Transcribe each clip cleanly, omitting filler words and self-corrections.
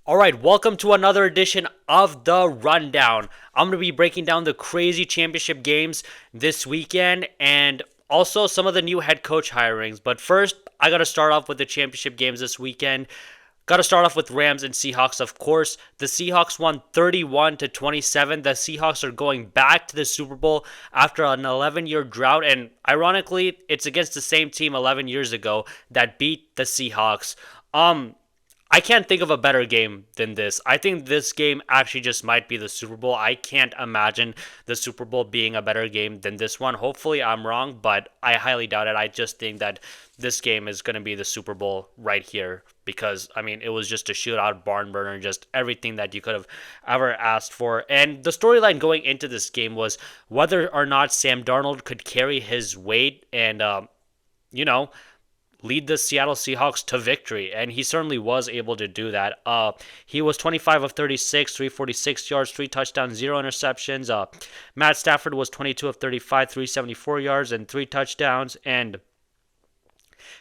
All right, welcome to another edition of The Rundown. I'm going to be breaking down the crazy championship games this weekend and also some of the new head coach hirings. But first, I got to start off with the championship games this weekend. Got to start off with Rams and Seahawks, of course. The Seahawks won 31 to 27. The Seahawks are going back to the Super Bowl after an 11-year drought, and ironically, it's against the same team 11 years ago that beat the Seahawks. I can't think of a better game than this. I think this game actually just might be the Super Bowl. I can't imagine the Super Bowl being a better game than this one. Hopefully, I'm wrong, but I highly doubt it. I just think that this game is going to be the Super Bowl right here because, I mean, it was just a shootout, barn burner, just everything that you could have ever asked for. And the storyline going into this game was whether or not Sam Darnold could carry his weight and, you know, lead the Seattle Seahawks to victory, and he certainly was able to do that. He was 25 of 36, 346 yards, 3 touchdowns, 0 interceptions. Matt Stafford was 22 of 35, 374 yards, and 3 touchdowns. And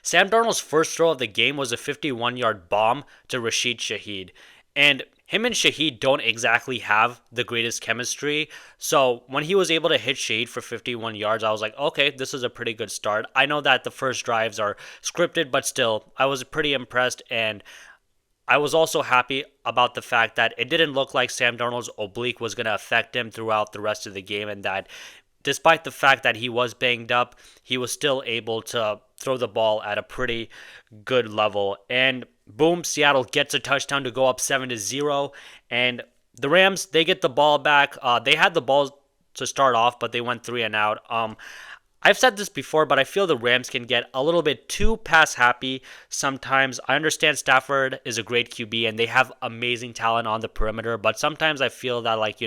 Sam Darnold's first throw of the game was a 51-yard bomb to Rashid Shaheed. And him and Shaheed don't exactly have the greatest chemistry. So when he was able to hit Shaheed for 51 yards, I was like, okay, this is a pretty good start. I know that the first drives are scripted, but still, I was pretty impressed. And I was also happy about the fact that it didn't look like Sam Darnold's oblique was going to affect him throughout the rest of the game, and that despite the fact that he was banged up, he was still able to throw the ball at a pretty good level. And boom, Seattle gets a touchdown to go up 7-0. And the Rams, they get the ball back. They had the ball to start off, but they went 3 and out. I've said this before, but I feel the Rams can get a little bit too pass happy sometimes. I understand Stafford is a great QB and they have amazing talent on the perimeter, but sometimes I feel that, like,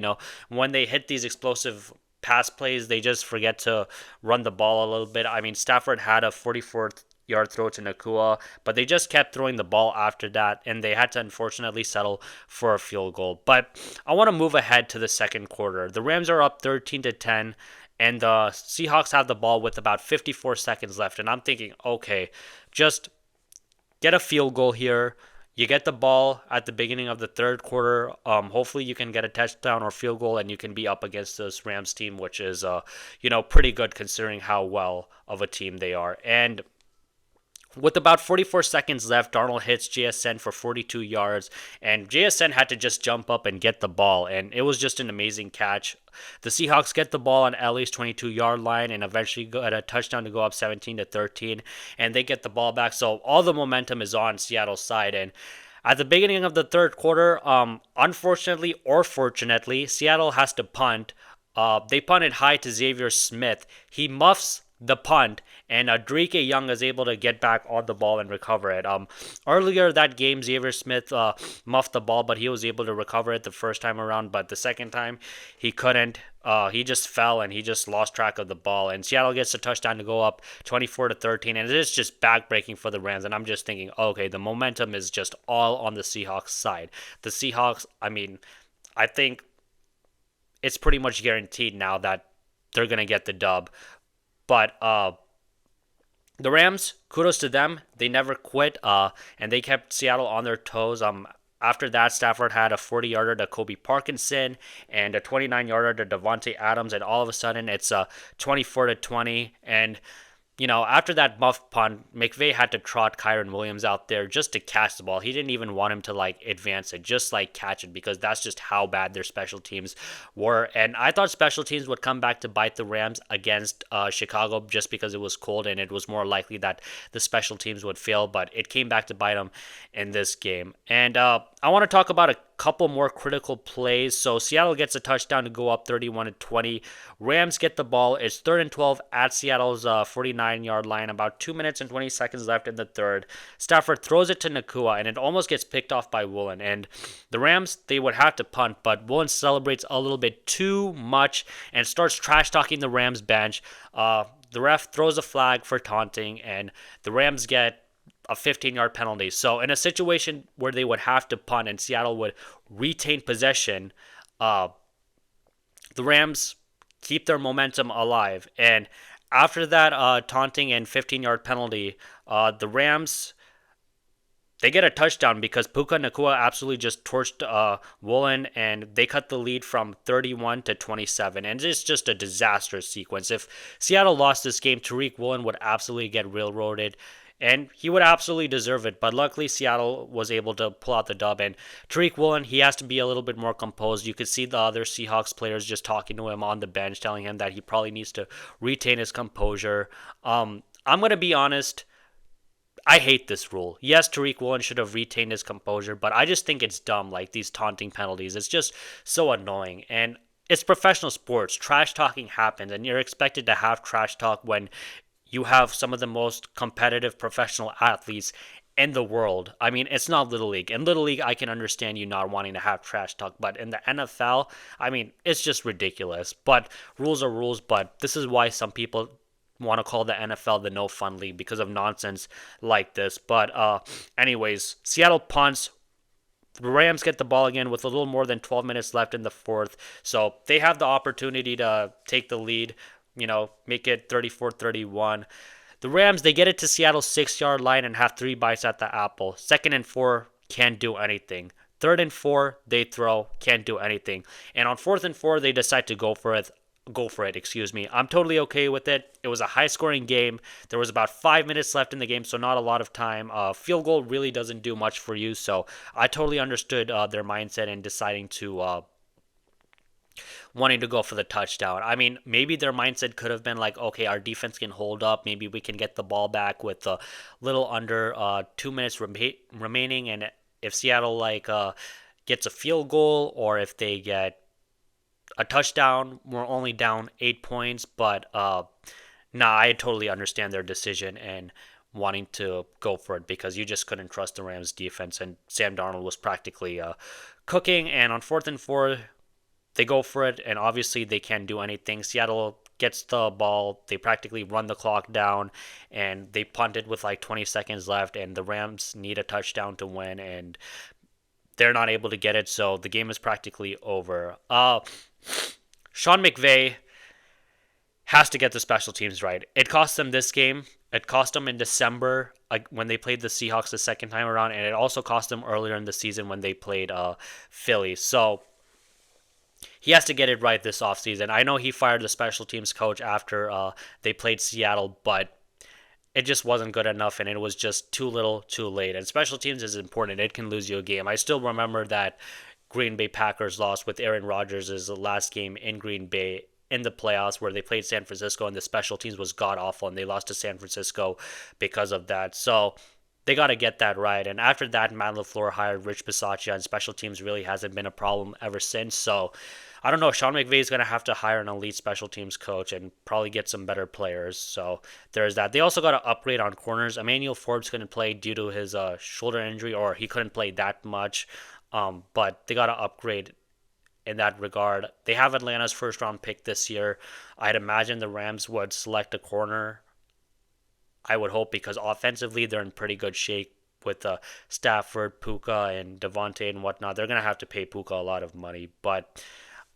when they hit these explosive pass plays, they just forget to run the ball a little bit. I mean, Stafford had a 44-yard throw to Nakua, but they just kept throwing the ball after that, and they had to unfortunately settle for a field goal. But I want to move ahead to the second quarter. The Rams are up 13 to 10, and the Seahawks have the ball with about 54 seconds left. And I'm thinking, okay, just get a field goal here. You get the ball at the beginning of the third quarter. Hopefully, you can get a touchdown or field goal, and you can be up against this Rams team, which is, pretty good considering how well of a team they are. And with about 44 seconds left, Darnold hits JSN for 42 yards, and JSN had to just jump up and get the ball, and it was just an amazing catch. The Seahawks get the ball on LA's 22-yard line and eventually get a touchdown to go up 17 to 13, and they get the ball back. So all the momentum is on Seattle's side, and at the beginning of the third quarter, unfortunately or fortunately, Seattle has to punt. They punted high to Xavier Smith. He muffs the punt, and Drake Young is able to get back on the ball and recover it. Earlier that game, Xavier Smith muffed the ball, but he was able to recover it the first time around. But the second time, he couldn't. He just fell and he just lost track of the ball. And Seattle gets a touchdown to go up 24 to 13, and it is just backbreaking for the Rams. And I'm just thinking, okay, the momentum is just all on the Seahawks side. The Seahawks, I mean, I think it's pretty much guaranteed now that they're gonna get the dub. But the Rams, kudos to them. They never quit, and they kept Seattle on their toes. After that, Stafford had a 40-yarder to Kobe Parkinson and a 29-yarder to Devontae Adams, and all of a sudden it's 24 to 20. And after that muff punt, McVay had to trot Kyron Williams out there just to catch the ball. He didn't even want him to advance it, just catch it, because that's just how bad their special teams were. And I thought special teams would come back to bite the Rams against Chicago just because it was cold and it was more likely that the special teams would fail, but it came back to bite them in this game. And I want to talk about a couple more critical plays. So Seattle gets a touchdown to go up 31 to 20. Rams get the ball. It's 3rd and 12 at Seattle's 49-yard line. About 2 minutes and 20 seconds left in the third. Stafford throws it to Nakua, and it almost gets picked off by Woolen. And the Rams, they would have to punt, but Woolen celebrates a little bit too much and starts trash-talking the Rams bench. The ref throws a flag for taunting, and the Rams get a 15-yard penalty. So in a situation where they would have to punt and Seattle would retain possession, the Rams keep their momentum alive. And after that taunting and 15-yard penalty, the Rams, they get a touchdown because Puka Nakua absolutely just torched Woolen, and they cut the lead from 31 to 27. And it's just a disastrous sequence. If Seattle lost this game, Tariq Woolen would absolutely get railroaded. And he would absolutely deserve it. But luckily, Seattle was able to pull out the dub. And Tariq Woolen, he has to be a little bit more composed. You could see the other Seahawks players just talking to him on the bench, telling him that he probably needs to retain his composure. I'm going to be honest. I hate this rule. Yes, Tariq Woolen should have retained his composure, but I just think it's dumb, like these taunting penalties. It's just so annoying. And it's professional sports. Trash talking happens, and you're expected to have trash talk when you have some of the most competitive professional athletes in the world. I mean, it's not Little League. In Little League, I can understand you not wanting to have trash talk, but in the NFL, I mean, it's just ridiculous. But rules are rules, but this is why some people want to call the NFL the no fun league because of nonsense like this. But anyways, Seattle punts. The Rams get the ball again with a little more than 12 minutes left in the fourth. So they have the opportunity to take the lead, make it 34-31. The Rams, they get it to Seattle's 6-yard line and have 3 bites at the apple. 2nd and 4, can't do anything. 3rd and 4, they throw, can't do anything. And on 4th and 4, they decide to go for it. I'm totally okay with it. It was a high-scoring game. There was about 5 minutes left in the game, so not a lot of time. Field goal really doesn't do much for you, so I totally understood their mindset in deciding to wanting to go for the touchdown. I mean, maybe their mindset could have been like, okay, our defense can hold up. Maybe we can get the ball back with a little under 2 minutes remaining, and if Seattle gets a field goal or if they get a touchdown, we're only down 8 points, but I totally understand their decision and wanting to go for it because you just couldn't trust the Rams defense, and Sam Darnold was practically cooking. And on 4th and 4, they go for it, and obviously they can't do anything. Seattle gets the ball, they practically run the clock down, and they punt it with like 20 seconds left, and the Rams need a touchdown to win, and they're not able to get it, so the game is practically over. Sean McVay has to get the special teams right. It cost them this game. It cost them in December when they played the Seahawks the second time around, and it also cost them earlier in the season when they played Philly. So he has to get it right this offseason. I know he fired the special teams coach after they played Seattle, but it just wasn't good enough, and it was just too little, too late. And special teams is important. It can lose you a game. I still remember that Green Bay Packers lost with Aaron Rodgers' last game in Green Bay in the playoffs where they played San Francisco, and the special teams was god-awful, and they lost to San Francisco because of that. So they got to get that right. And after that, Matt LaFleur hired Rich Bisaccia, and special teams really hasn't been a problem ever since. So I don't know. Sean McVay is going to have to hire an elite special teams coach and probably get some better players. So there's that. They also got to upgrade on corners. Emmanuel Forbes couldn't play due to his shoulder injury, or he couldn't play that much. But they got to upgrade in that regard. They have Atlanta's first round pick this year. I'd imagine the Rams would select a corner. I would hope, because offensively they're in pretty good shape with Stafford, Puka, and Devontae and whatnot. They're going to have to pay Puka a lot of money. But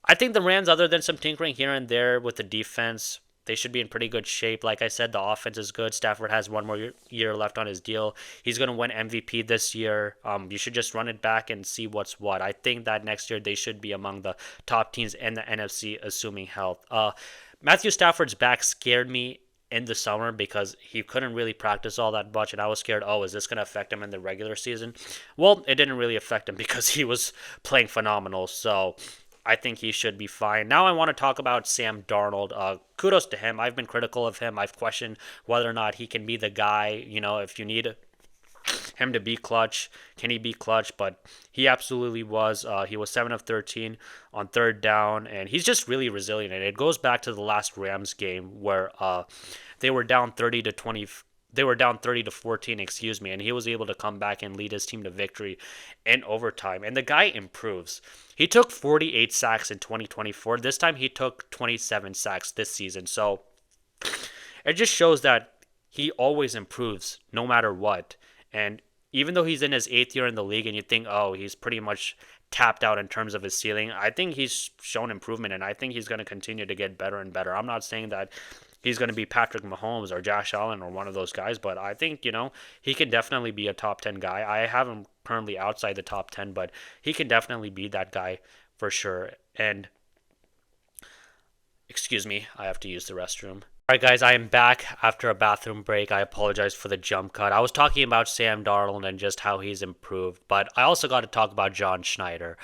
I think the Rams, other than some tinkering here and there with the defense, they should be in pretty good shape. Like I said, the offense is good. Stafford has one more year left on his deal. He's going to win MVP this year. You should just run it back and see what's what. I think that next year they should be among the top teams in the NFC, assuming health. Matthew Stafford's back scared me in the summer because he couldn't really practice all that much, and I was scared, is this going to affect him in the regular season? Well, it didn't really affect him because he was playing phenomenal, so I think he should be fine. Now I want to talk about Sam Darnold. Kudos to him. I've been critical of him. I've questioned whether or not he can be the guy, if you need him to be clutch, can he be clutch? But he absolutely was. He was 7 of 13 on 3rd down, and he's just really resilient. And it goes back to the last Rams game where they were down 30 to 20. They were down 30 to 14, and he was able to come back and lead his team to victory in overtime. And the guy improves. He took 48 sacks in 2024. This time he took 27 sacks this season. So it just shows that he always improves no matter what. And even though he's in his 8th year in the league and you think, he's pretty much tapped out in terms of his ceiling, I think he's shown improvement, and I think he's going to continue to get better and better. I'm not saying that he's going to be Patrick Mahomes or Josh Allen or one of those guys, but I think, he can definitely be a top 10 guy. I have him currently outside the top 10, but he can definitely be that guy for sure. And excuse me, I have to use the restroom. All right, guys, I am back after a bathroom break. I apologize for the jump cut. I was talking about Sam Darnold and just how he's improved, but I also got to talk about John Schneider.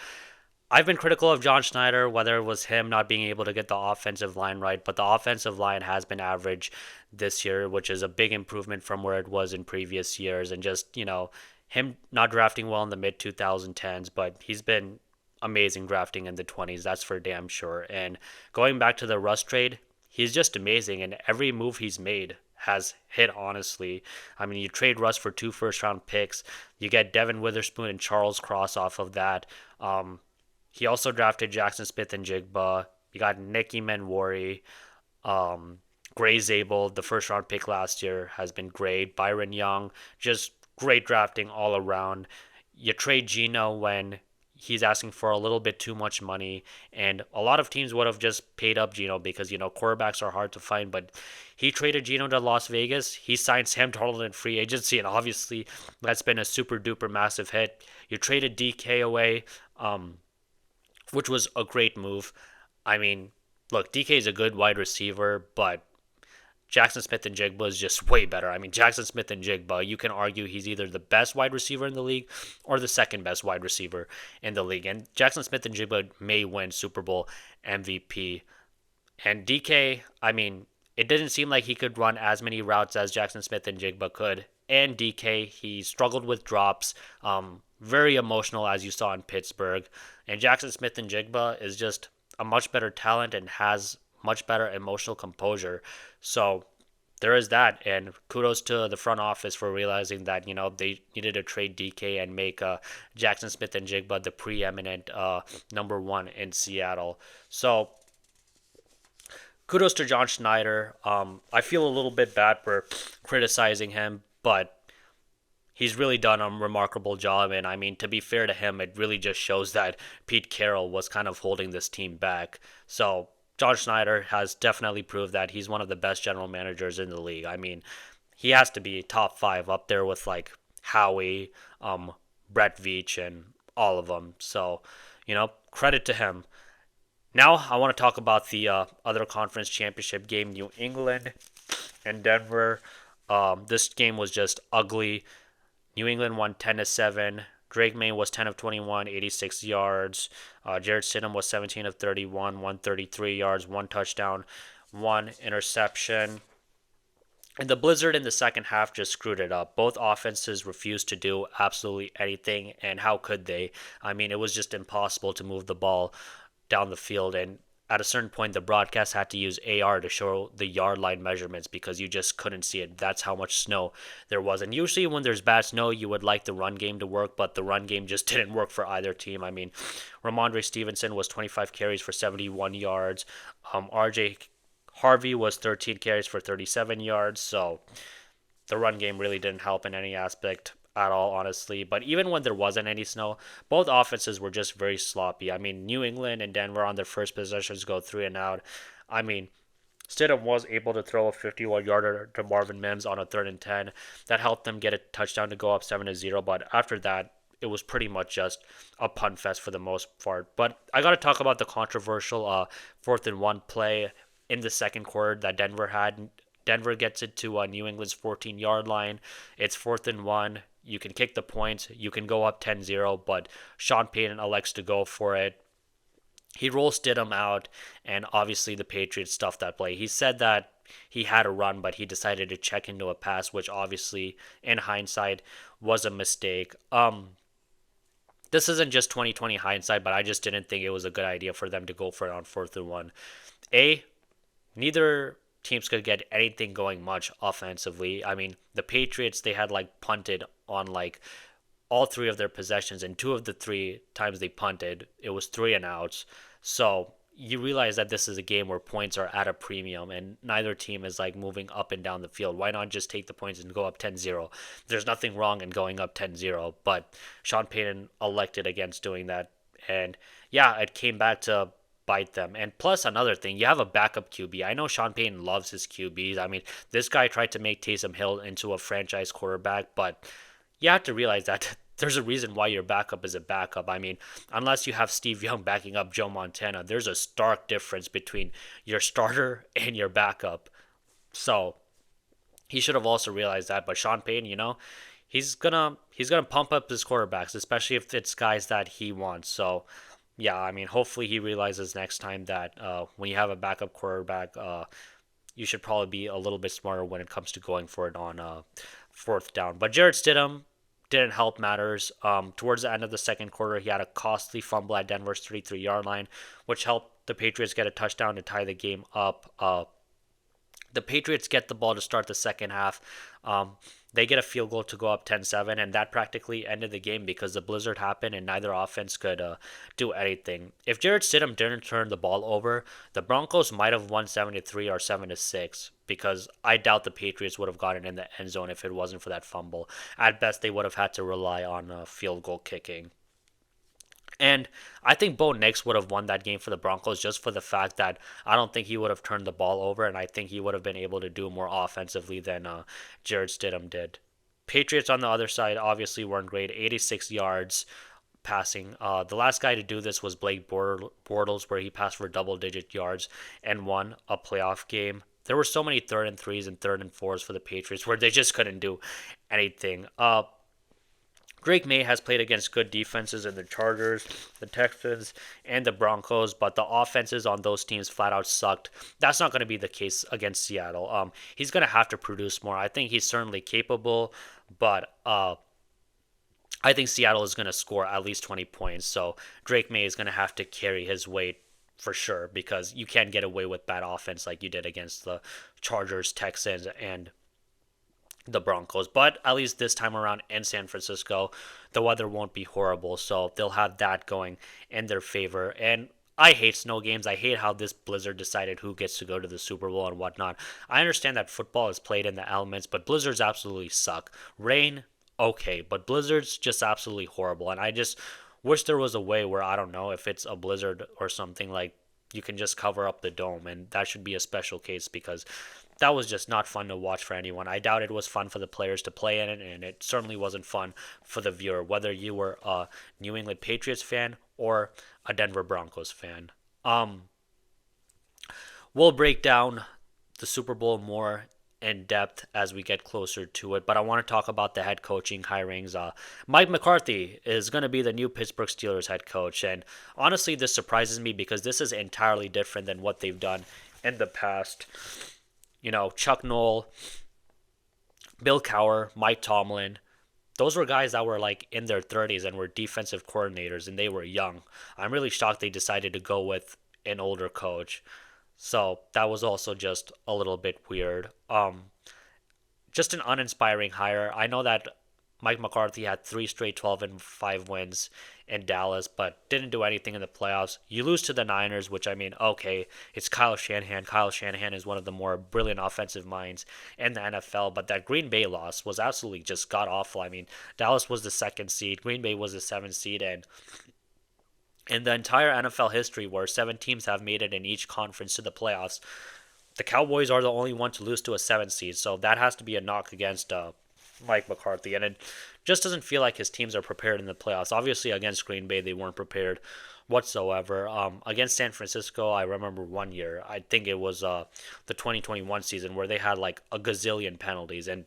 I've been critical of John Schneider, whether it was him not being able to get the offensive line right, but the offensive line has been average this year, which is a big improvement from where it was in previous years. And just, him not drafting well in the mid 2010s, but he's been amazing drafting in the 20s, that's for damn sure. And going back to the Russ trade, he's just amazing, and every move he's made has hit, honestly. I mean, you trade Russ for 2 first round picks, you get Devin Witherspoon and Charles Cross off of that. He also drafted Jackson Smith and Jigba. You got Nicky Menwari. Gray Zabel, the 1st round pick last year, has been great. Byron Young, just great drafting all around. You trade Gino when he's asking for a little bit too much money, and a lot of teams would have just paid up Gino because quarterbacks are hard to find. But he traded Gino to Las Vegas. He signed Sam Darnold in free agency, and obviously that's been a super duper massive hit. You traded DK away. Which was a great move. I mean, look, DK is a good wide receiver, but Jackson Smith and Jigba is just way better. I mean, Jackson Smith and Jigba, you can argue he's either the best wide receiver in the league or the second best wide receiver in the league. And Jackson Smith and Jigba may win Super Bowl MVP. And DK, I mean, it didn't seem like he could run as many routes as Jackson Smith and Jigba could. And DK, he struggled with drops, very emotional as you saw in Pittsburgh. And Jackson Smith and Jigba is just a much better talent and has much better emotional composure. So there is that, and kudos to the front office for realizing that they needed to trade DK and make Jackson Smith and Jigba the preeminent number one in Seattle. So kudos to John Schneider. I feel a little bit bad for criticizing him, but he's really done a remarkable job. And I mean, to be fair to him, it really just shows that Pete Carroll was kind of holding this team back. So John Schneider has definitely proved that he's one of the best general managers in the league. I mean, he has to be top 5 up there with like Howie, Brett Veach, and all of them. So, credit to him. Now I want to talk about the other conference championship game, New England and Denver. This game was just ugly. New England won 10-7. Drake May was 10 of 21, 86 yards. Jared Stidham was 17 of 31, 133 yards, 1 touchdown, 1 interception. And the blizzard in the second half just screwed it up. Both offenses refused to do absolutely anything, and how could they? I mean, it was just impossible to move the ball down the field, and at a certain point, the broadcast had to use AR to show the yard line measurements because you just couldn't see it. That's how much snow there was. And usually when there's bad snow, you would like the run game to work, but the run game just didn't work for either team. I mean, Ramondre Stevenson was 25 carries for 71 yards. RJ Harvey was 13 carries for 37 yards. So the run game really didn't help in any aspect at all, honestly. But even when there wasn't any snow, both offenses were just very sloppy. I mean, New England and Denver on their first possessions go 3 and out. I mean, Stidham was able to throw a 51-yarder to Marvin Mims on a 3rd and 10. That helped them get a touchdown to go up 7-0. But after that, it was pretty much just a punt fest for the most part. But I got to talk about the controversial 4th and 1 play in the second quarter that Denver had. Denver gets it to New England's 14-yard line. It's 4th and 1. You can kick the points. You can go up 10-0, but Sean Payton elects to go for it. He rolls Stidham out, and obviously the Patriots stuffed that play. He said that he had a run, but he decided to check into a pass, which obviously, in hindsight, was a mistake. This isn't just 2020 hindsight, but I just didn't think it was a good idea for them to go for it on 4th and 1. Neither teams could get anything going much offensively. I mean, the Patriots, they had like punted on like all 3 of their possessions, and 2 of the 3 times they punted, it was 3 and outs. So you realize that this is a game where points are at a premium and neither team is like moving up and down the field. Why not just take the points and go up 10-0? There's nothing wrong in going up 10-0, but Sean Payton elected against doing that. And yeah, it came back to bite them. And plus, another thing, you have a backup QB. I know Sean Payton loves his QBs. I mean, this guy tried to make Taysom Hill into a franchise quarterback, but you have to realize that there's a reason why your backup is a backup. I mean, unless you have Steve Young backing up Joe Montana, there's a stark difference between your starter and your backup. So he should have also realized that. But Sean Payton, he's gonna pump up his quarterbacks, especially if it's guys that he wants. So yeah, I mean, hopefully he realizes next time that when you have a backup quarterback, you should probably be a little bit smarter when it comes to going for it on fourth down. But Jarrett Stidham didn't help matters. Towards the end of the second quarter, he had a costly fumble at Denver's 33-yard line, which helped the Patriots get a touchdown to tie the game up. The Patriots get the ball to start the second half. They get a field goal to go up 10-7, and that practically ended the game because the blizzard happened and neither offense could do anything. If Jarrett Stidham didn't turn the ball over, the Broncos might have won 7-3 or 7-6 because I doubt the Patriots would have gotten in the end zone if it wasn't for that fumble. At best, they would have had to rely on field goal kicking. And I think Bo Nix would have won that game for the Broncos just for the fact that I don't think he would have turned the ball over, and I think he would have been able to do more offensively than Jared Stidham did. Patriots on the other side obviously weren't great, 86 yards passing. The last guy to do this was Blake Bortles, where he passed for double-digit yards and won a playoff game. There were so many third and threes and third and fours for the Patriots where they just couldn't do anything. Drake May has played against good defenses in the Chargers, the Texans, and the Broncos, but the offenses on those teams flat out sucked. That's not going to be the case against Seattle. He's going to have to produce more. I think he's certainly capable, but I think Seattle is going to score at least 20 points. So Drake May is going to have to carry his weight for sure because you can't get away with bad offense like you did against the Chargers, Texans, and the Broncos. But at least this time around in San Francisco, the weather won't be horrible, so they'll have that going in their favor. And I hate snow games. I hate how this blizzard decided who gets to go to the Super Bowl and whatnot. I understand that football is played in the elements, but blizzards absolutely suck. Rain, okay, but blizzards just absolutely horrible. And I just wish there was a way where, I don't know, if it's a blizzard or something, like you can just cover up the dome, and that should be a special case because that was just not fun to watch for anyone. I doubt it was fun for the players to play in it, and it certainly wasn't fun for the viewer, whether you were a New England Patriots fan or a Denver Broncos fan. We'll break down the Super Bowl more in depth as we get closer to it, but I want to talk about the head coaching hirings. Mike McCarthy is going to be the new Pittsburgh Steelers head coach, and honestly, this surprises me because this is entirely different than what they've done in the past. You know, Chuck Noll, Bill Cowher, Mike Tomlin, those were guys that were like in their 30s and were defensive coordinators, and they were young. I'm really shocked they decided to go with an older coach. So that was also just a little bit weird. Just an uninspiring hire. I know that Mike McCarthy had three straight 12-5 wins in Dallas, but didn't do anything in the playoffs. You lose to the Niners, which, I mean, okay, it's Kyle Shanahan. Kyle Shanahan is one of the more brilliant offensive minds in the NFL, but that Green Bay loss was absolutely just god awful. I mean, Dallas was the second seed, Green Bay was the seventh seed, and in the entire NFL history where seven teams have made it in each conference to the playoffs, the Cowboys are the only one to lose to a seventh seed. So that has to be a knock against Mike McCarthy. And it just doesn't feel like his teams are prepared in the playoffs. Obviously, against Green Bay, they weren't prepared whatsoever. Against San Francisco, I remember one year, I think it was the 2021 season, where they had like a gazillion penalties. And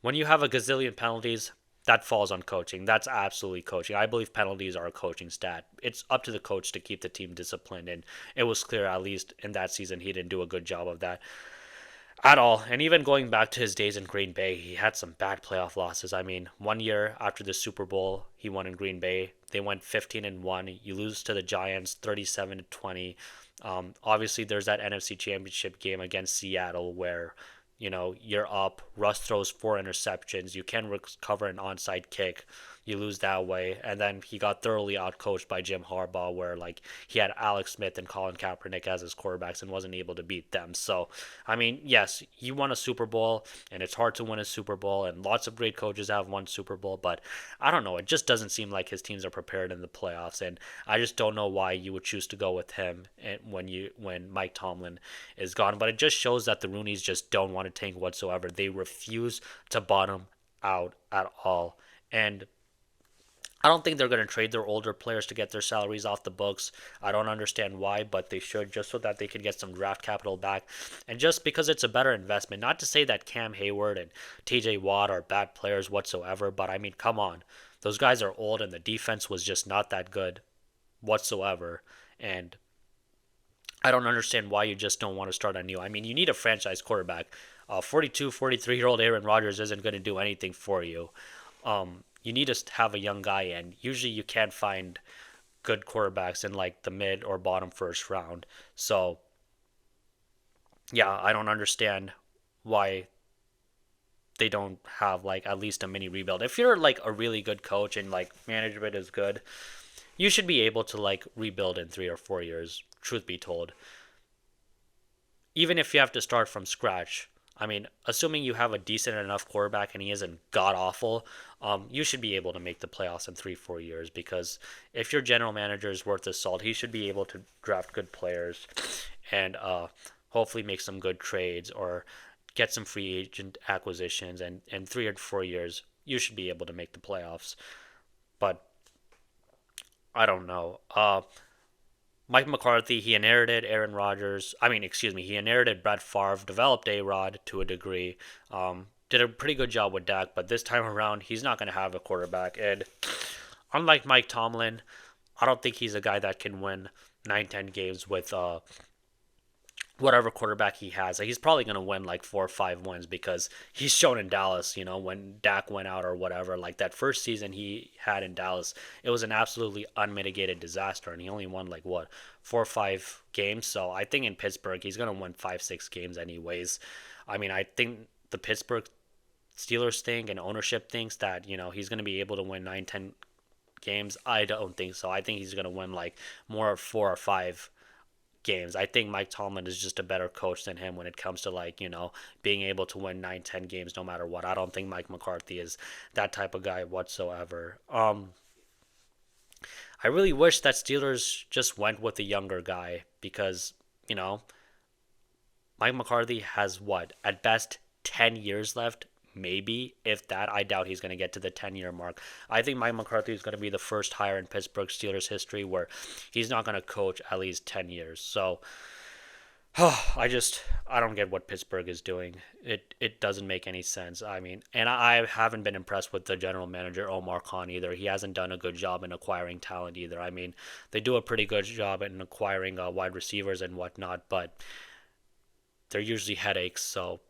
when you have a gazillion penalties, that falls on coaching. That's absolutely coaching. I believe penalties are a coaching stat. It's up to the coach to keep the team disciplined, and it was clear, at least in that season, he didn't do a good job of that at all. And even going back to his days in Green Bay, he had some bad playoff losses. I mean, one year after the Super Bowl, he won in Green Bay. They went 15-1. You lose to the Giants 37-20. Obviously, there's that NFC Championship game against Seattle where, you know, you're up. Russ throws four interceptions. You can recover an onside kick. you lose that way. And then he got thoroughly outcoached by Jim Harbaugh, where like he had Alex Smith and Colin Kaepernick as his quarterbacks and wasn't able to beat them. So, I mean, yes, he won a Super Bowl, and it's hard to win a Super Bowl, and lots of great coaches have won Super Bowl, but I don't know. It just doesn't seem like his teams are prepared in the playoffs, and I just don't know why you would choose to go with him when Mike Tomlin is gone. But it just shows that the Roonies just don't want to tank whatsoever. They refuse to bottom out at all, and I don't think they're going to trade their older players to get their salaries off the books. I don't understand why, but they should, just so that they can get some draft capital back. And just because it's a better investment. Not to say that Cam Hayward and TJ Watt are bad players whatsoever, but I mean, come on. Those guys are old, and the defense was just not that good whatsoever. And I don't understand why you just don't want to start anew. I mean, you need a franchise quarterback. 42, 43-year-old Aaron Rodgers isn't going to do anything for you. You need to have a young guy, and usually you can't find good quarterbacks in like the mid or bottom first round. So, yeah, I don't understand why they don't have like at least a mini rebuild. If you're like a really good coach and like management is good, you should be able to like rebuild in 3 or 4 years, truth be told. Even if you have to start from scratch. I mean, assuming you have a decent enough quarterback and he isn't god awful, you should be able to make the playoffs in 3 4 years. Because if your general manager is worth his salt, he should be able to draft good players and hopefully make some good trades or get some free agent acquisitions. And in 3 or 4 years, you should be able to make the playoffs. But I don't know. Mike McCarthy, he inherited Aaron Rodgers. I mean, excuse me, he inherited Brett Favre, developed A-Rod to a degree. Did a pretty good job with Dak, but this time around, he's not going to have a quarterback. And unlike Mike Tomlin, I don't think he's a guy that can win 9, 10 games with whatever quarterback he has. He's probably going to win like 4 or 5 wins because he's shown in Dallas, when Dak went out or whatever, like that first season he had in Dallas, it was an absolutely unmitigated disaster. And he only won like what, 4 or 5 games. So I think in Pittsburgh, he's going to win 5, 6 games anyways. I mean, I think the Pittsburgh Steelers think and ownership thinks that, he's going to be able to win 9, 10 games. I don't think so. I think he's going to win like more 4 or 5 games. I think Mike Tomlin is just a better coach than him when it comes to like, being able to win 9, 10 games no matter what. I don't think Mike McCarthy is that type of guy whatsoever. I really wish that Steelers just went with a younger guy because, Mike McCarthy has what, at best 10 years left, maybe, if that. I doubt he's going to get to the 10-year mark. I think Mike McCarthy is going to be the first hire in Pittsburgh Steelers history where he's not going to coach at least 10 years. So I don't get what Pittsburgh is doing. It doesn't make any sense. I mean, and I haven't been impressed with the general manager Omar Khan either. He hasn't done a good job in acquiring talent either. I mean, they do a pretty good job in acquiring wide receivers and whatnot, but they're usually headaches. So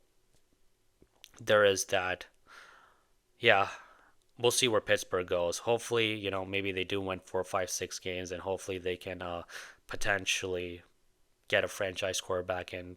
there is that. Yeah, we'll see where Pittsburgh goes. Hopefully, maybe they do win 4, 5, 6 games, and hopefully they can potentially get a franchise quarterback and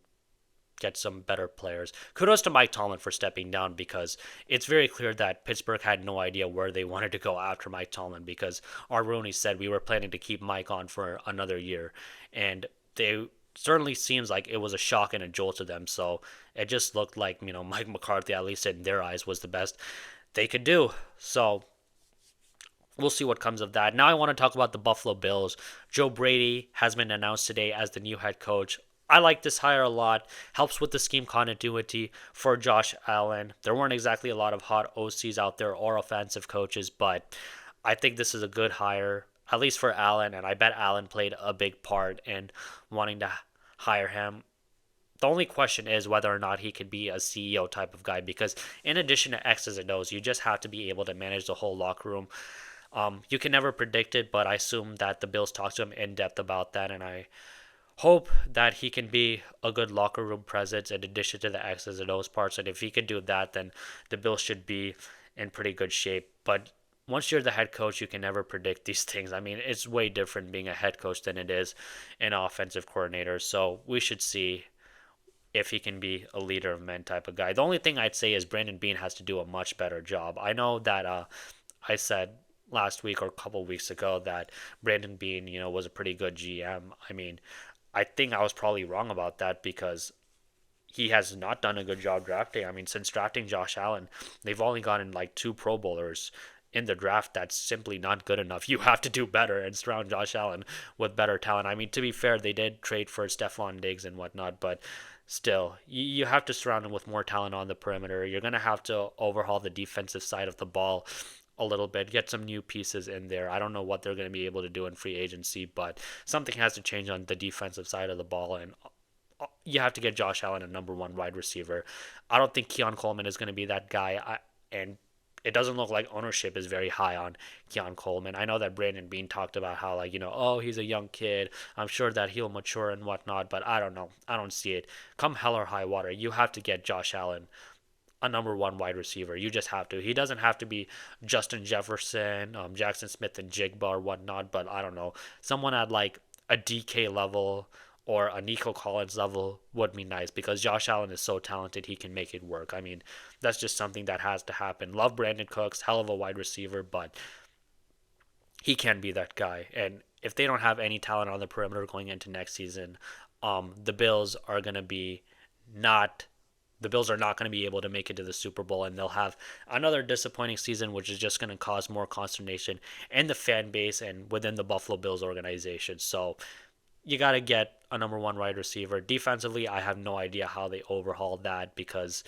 get some better players. Kudos to Mike Tomlin for stepping down because it's very clear that Pittsburgh had no idea where they wanted to go after Mike Tomlin because our Rooney said we were planning to keep Mike on for another year, and they certainly seems like it was a shock and a jolt to them. So it just looked like Mike McCarthy, at least in their eyes, was the best they could do. So we'll see what comes of that. Now I want to talk about the Buffalo Bills. Joe Brady has been announced today as the new head coach. I like this hire a lot. Helps with the scheme continuity for Josh Allen. There weren't exactly a lot of hot OCs out there or offensive coaches, but I think this is a good hire, at least for Allen, and I bet Allen played a big part in wanting to hire him. The only question is whether or not he could be a CEO type of guy because in addition to X's and O's, you just have to be able to manage the whole locker room. You can never predict it, but I assume that the Bills talked to him in depth about that, and I hope that he can be a good locker room presence in addition to the X's and O's parts. And if he can do that, then the Bills should be in pretty good shape. But once you're the head coach, you can never predict these things. I mean, it's way different being a head coach than it is an offensive coordinator. So we should see if he can be a leader of men type of guy. The only thing I'd say is Brandon Beane has to do a much better job. I know that I said last week or a couple weeks ago that Brandon Bean, was a pretty good GM. I mean, I think I was probably wrong about that because he has not done a good job drafting. I mean, since drafting Josh Allen, they've only gotten like two Pro Bowlers in the draft. That's simply not good enough. You have to do better and surround Josh Allen with better talent. I mean, to be fair, they did trade for Stephon Diggs and whatnot, but still, you have to surround him with more talent on the perimeter. You're going to have to overhaul the defensive side of the ball a little bit, get some new pieces in there. I don't know what they're going to be able to do in free agency, but something has to change on the defensive side of the ball, and you have to get Josh Allen a number one wide receiver. I don't think Keon Coleman is going to be that guy. And it doesn't look like ownership is very high on Keon Coleman. I know that Brandon Bean talked about how, like, oh, he's a young kid. I'm sure that he'll mature and whatnot, but I don't know. I don't see it. Come hell or high water, you have to get Josh Allen a number one wide receiver. You just have to. He doesn't have to be Justin Jefferson, Jackson Smith, and Jigba or whatnot, but I don't know. Someone at like a DK level or a Nico Collins level would be nice because Josh Allen is so talented he can make it work. I mean, that's just something that has to happen. Love Brandon Cooks, hell of a wide receiver, but he can be that guy. And if they don't have any talent on the perimeter going into next season, the Bills are going to be not the Bills are not going to be able to make it to the Super Bowl, and they'll have another disappointing season, which is just going to cause more consternation in the fan base and within the Buffalo Bills organization. So you got to get a number one wide receiver. Defensively, I have no idea how they overhauled that because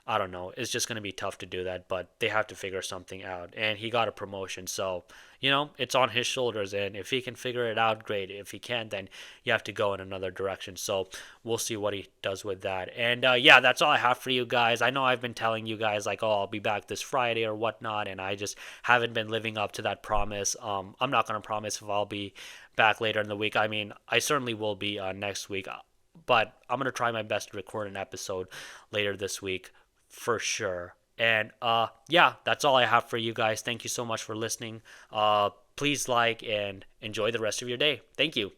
I don't know. It's just going to be tough to do that, but they have to figure something out. And he got a promotion, so it's on his shoulders. And if he can figure it out, great. If he can't, then you have to go in another direction. So we'll see what he does with that. And yeah, that's all I have for you guys. I know I've been telling you guys like, oh, I'll be back this Friday or whatnot, and I just haven't been living up to that promise. I'm not going to promise if I'll be back later in the week. I mean, I certainly will be next week, but I'm going to try my best to record an episode later this week for sure. And yeah, that's all I have for you guys. Thank you so much for listening. Please like and enjoy the rest of your day. Thank you.